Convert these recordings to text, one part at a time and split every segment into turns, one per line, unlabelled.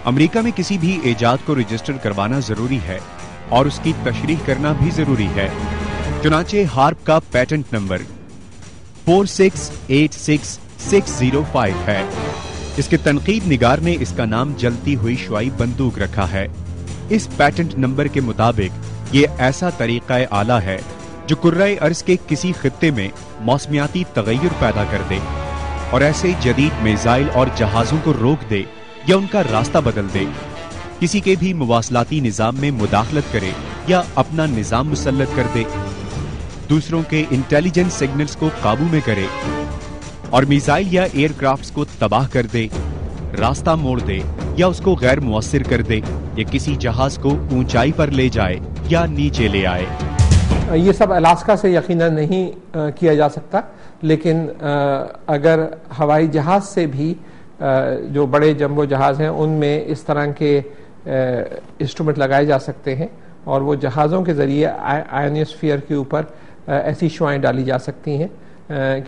امریکہ میں کسی بھی ایجاد کو رجسٹر کروانا ضروری ہے اور اس کی تشریح کرنا بھی ضروری ہے۔ چنانچہ ہارپ کا پیٹنٹ نمبر 4686605 ہے۔ اس کے تنقید نگار نے اس کا نام جلتی ہوئی شعاعی بندوق رکھا ہے۔ اس پیٹنٹ نمبر کے مطابق یہ ایسا طریقہ آلہ ہے جو کرۂ ارض کے کسی خطے میں موسمیاتی تغیر پیدا کر دے اور ایسے جدید میزائل اور جہازوں کو روک دے یا ان کا راستہ بدل دے، کسی کے بھی مواصلاتی نظام میں مداخلت کرے یا اپنا نظام مسلط کر دے، دوسروں کے انٹیلیجنس سگنلز کو قابو میں کرے اور میزائل یا ایئر کرافٹس کو تباہ کر دے، راستہ موڑ دے یا اس کو غیر مؤثر کر دے، یا کسی جہاز کو اونچائی پر لے جائے یا نیچے لے آئے۔
یہ سب الاسکا سے یقیناً نہیں کیا جا سکتا، لیکن اگر ہوائی جہاز سے بھی جو بڑے جمبو جہاز ہیں ان میں اس طرح کے انسٹرومنٹ لگائے جا سکتے ہیں اور وہ جہازوں کے ذریعے آئنوسفیئر کے اوپر ایسی شعاعیں ڈالی جا سکتی ہیں۔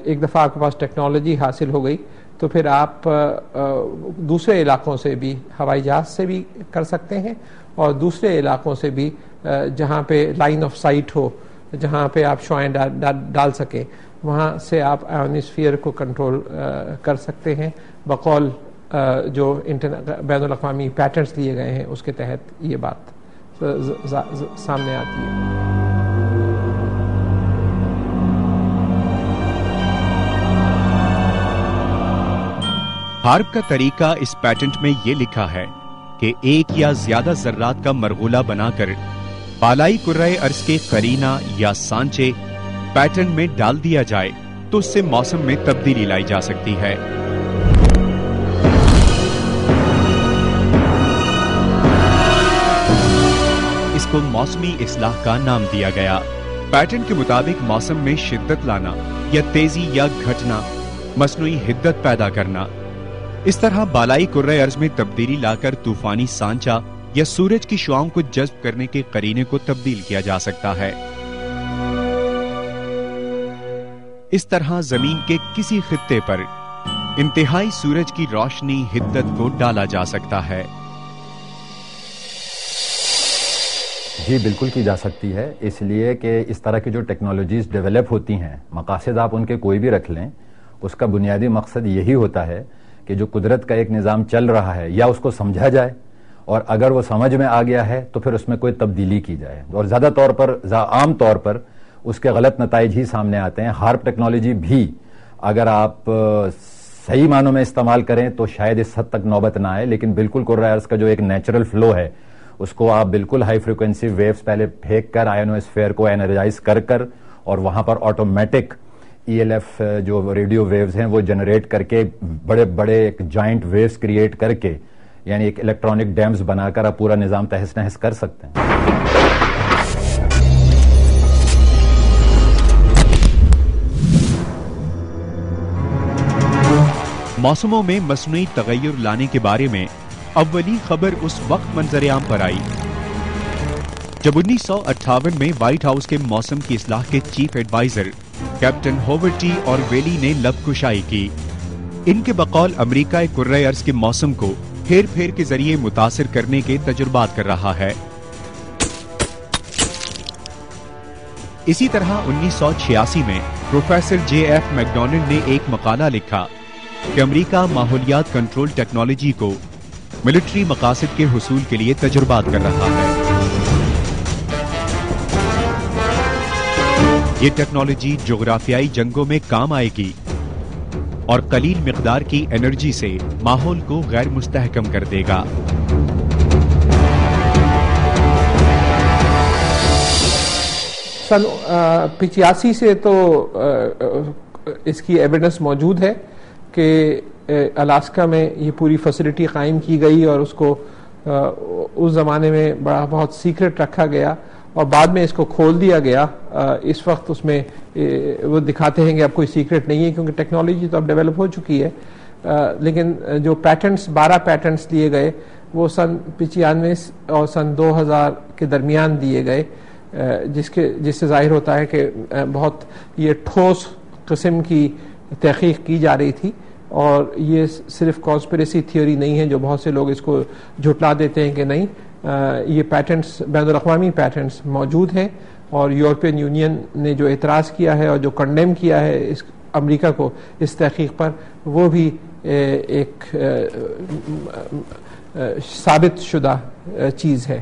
ایک دفعہ آپ کے پاس ٹیکنالوجی حاصل ہو گئی تو پھر آپ دوسرے علاقوں سے بھی ہوائی جہاز سے بھی کر سکتے ہیں اور دوسرے علاقوں سے بھی جہاں پہ لائن آف سائٹ ہو، جہاں پہ آپ شعاعیں ڈال سکیں، وہاں سے آپ آئنوسفیئر کو کنٹرول کر سکتے ہیں بقول جو بین الاقوامی پیٹرنز لیے گئے ہیں اس کے تحت یہ بات سامنے آتی ہے۔
ہارپ کا طریقہ اس پیٹنٹ میں یہ لکھا ہے کہ ایک یا زیادہ ذرات کا مرغولہ بنا کر بالائی کرۂ ارض کے قرینہ یا سانچے پیٹرن میں ڈال دیا جائے تو اس سے موسم میں تبدیلی لائی جا سکتی ہے۔ اس کو موسمی اصلاح کا نام دیا گیا۔ پیٹرن کے مطابق موسم میں شدت لانا یا تیزی یا گھٹنا، مصنوعی حدت پیدا کرنا، اس طرح بالائی کرۂ ارض میں تبدیلی لا کر طوفانی سانچہ یا سورج کی شعاؤں کو جذب کرنے کے قرینے کو تبدیل کیا جا سکتا ہے۔ اس طرح زمین کے کسی خطے پر انتہائی سورج کی روشنی حدت کو ڈالا جا سکتا ہے۔
جی بالکل کی جا سکتی ہے، اس لیے کہ اس طرح کی جو ٹیکنالوجیز ڈیولپ ہوتی ہیں، مقاصد آپ ان کے کوئی بھی رکھ لیں، اس کا بنیادی مقصد یہی ہوتا ہے کہ جو قدرت کا ایک نظام چل رہا ہے یا اس کو سمجھا جائے، اور اگر وہ سمجھ میں آ گیا ہے تو پھر اس میں کوئی تبدیلی کی جائے، اور زیادہ طور پر عام طور پر اس کے غلط نتائج ہی سامنے آتے ہیں۔ ہارپ ٹیکنالوجی بھی اگر آپ صحیح معنوں میں استعمال کریں تو شاید اس حد تک نوبت نہ آئے، لیکن بالکل کرۂ ارض کا جو ایک نیچرل فلو ہے اس کو آپ بالکل ہائی فریکوینسی ویوز پہلے پھینک کر آئنوسفیئر کو انرجائز کر اور وہاں پر آٹومیٹک ELF جو ریڈیو ویوز ہیں وہ جنریٹ کر کے بڑے بڑے ایک جائنٹ ویوز کریٹ کر کے، یعنی ایک الیکٹرانک ڈیمز بنا کر آپ پورا نظام تہس نہس کر سکتے ہیں۔
موسموں میں مصنوعی تغیر لانے کے بارے میں اولی خبر اس وقت منظر عام پر آئی جب 1958 میں وائٹ ہاؤس کے موسم کی اصلاح کے chief adviser captain Howard T اور ویلی نے لب کشائی کی۔ ان کے بقول امریکہ کرۂ ارض کے موسم کو پھیر پھیر کے ذریعے متاثر کرنے کے تجربات کر رہا ہے۔ اسی طرح 1986 میں پروفیسر JF میکڈونلڈ نے ایک مقالہ لکھا کہ امریکہ ماحولیات کنٹرول ٹیکنالوجی کو ملٹری مقاصد کے حصول کے لیے تجربات کر رہا ہے۔ یہ ٹیکنالوجی جغرافیائی جنگوں میں کام آئے گی اور قلیل مقدار کی انرجی سے ماحول کو غیر مستحکم کر دے گا۔
سن 85 سے تو اس کی ایویڈنس موجود ہے کہ الاسکا میں یہ پوری فیسلٹی قائم کی گئی اور اس کو اس زمانے میں بہت سیکرٹ رکھا گیا اور بعد میں اس کو کھول دیا گیا۔ اس وقت اس میں وہ دکھاتے ہیں کہ اب کوئی سیکرٹ نہیں ہے کیونکہ ٹیکنالوجی تو اب ڈیولپ ہو چکی ہے، لیکن جو پیٹنٹس 12 پیٹنٹس دیے گئے وہ سن 95 اور سن 2000 کے درمیان دیے گئے، جس سے ظاہر ہوتا ہے کہ بہت یہ ٹھوس قسم کی تحقیق کی جا رہی تھی اور یہ صرف کانسپریسی تھیوری نہیں ہے جو بہت سے لوگ اس کو جھٹلا دیتے ہیں کہ نہیں، یہ پیٹنٹس بین الاقوامی پیٹنٹس موجود ہیں، اور یورپین یونین نے جو اعتراض کیا ہے اور جو کنڈیم کیا ہے اس امریکہ کو اس تحقیق پر، وہ بھی ایک ثابت شدہ چیز ہے۔